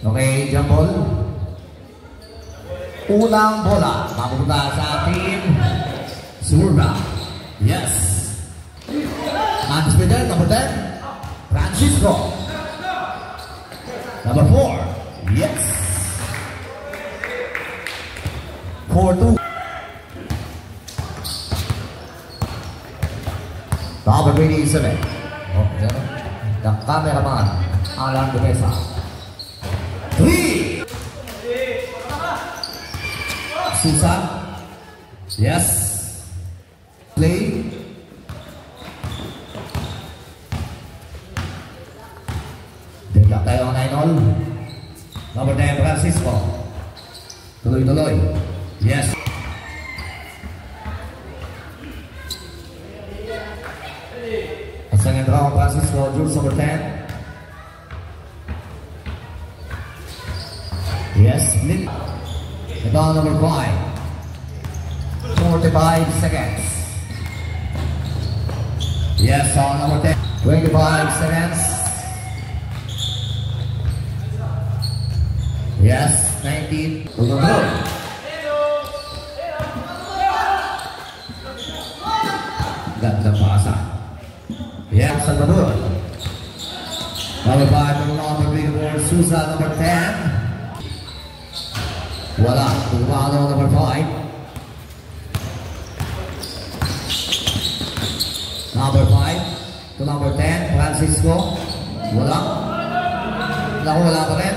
Okay, jump ball. Unang bola. Mapupunta sa team Suburban. Yes. Undisputed, number 10. Francisco. Number 4. Yes. 4-2. Number 27. Okay. The cameraman, Alan Dumesa. 3. Susan. Yes. Play. Dagdag tayo ang 9-all. Number 10, Francisco. Tuloy-tuloy. Yes. Ang second round, Francisco, Jules number 10. Yes, Nick. Ito ang number 5. 45 seconds. Yes, on number 10. 25 seconds. Yes, 19. Tuloy. Gandang pasa. Yes, Salvador. Number 5, number 3, Susan, number 10. Wala. Tumalo, number 5. Number 5 to number 10, Francisco. Wala. Naku, wala pa rin.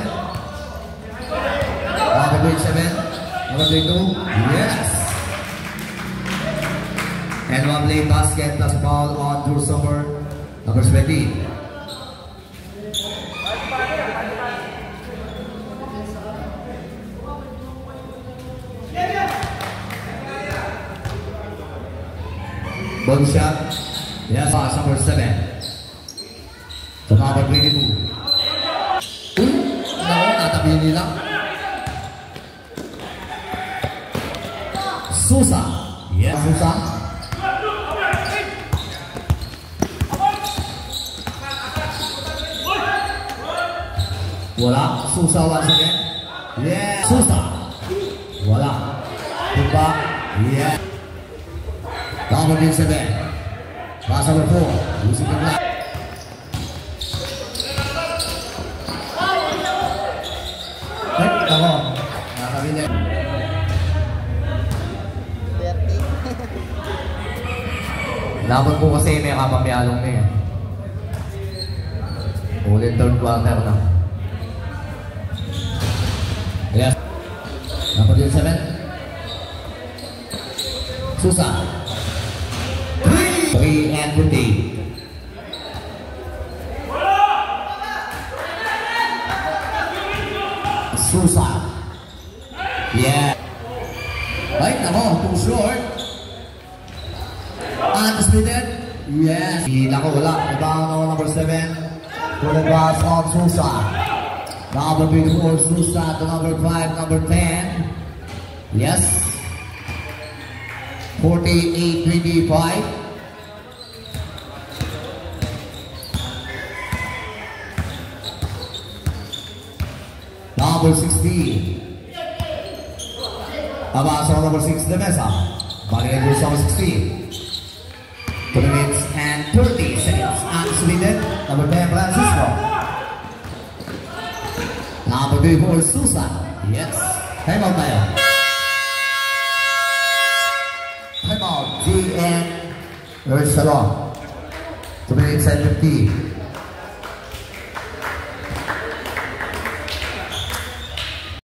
Number 7, number 2. Yes. And one late basket plus ball on Drew Summer, number 20. Ball shot. Yes, pass number 7. To number 22. Naku, natabi nila. Susa. Yes, Susa. Wala. Susa once again. Yeah. Susa. Wala. Tumba. Yeah. Number 7. Pass number 4. Using the black. Ako. Nakabili. Laban po kasi may kapamyalong na yan. Ulit third quarter na. Yes. Number 7. Susa. 3 and 50. Susa. Yeah. Right, nako, too short. Undisputed. Yes. Nako, wala. Ibang number 7. Put the pass on Susa. Number 4, Susa to number 5, number 10. Yes. 48-25. Number 16. Abasa number 6, Demesa. Balik number 16. 2 minutes and 30 seconds. Undisputed. Number 10, Francisco. Number 4, Susan. Yes. Time out tayo. Time out. GN. Salon. 2 minutes and 50.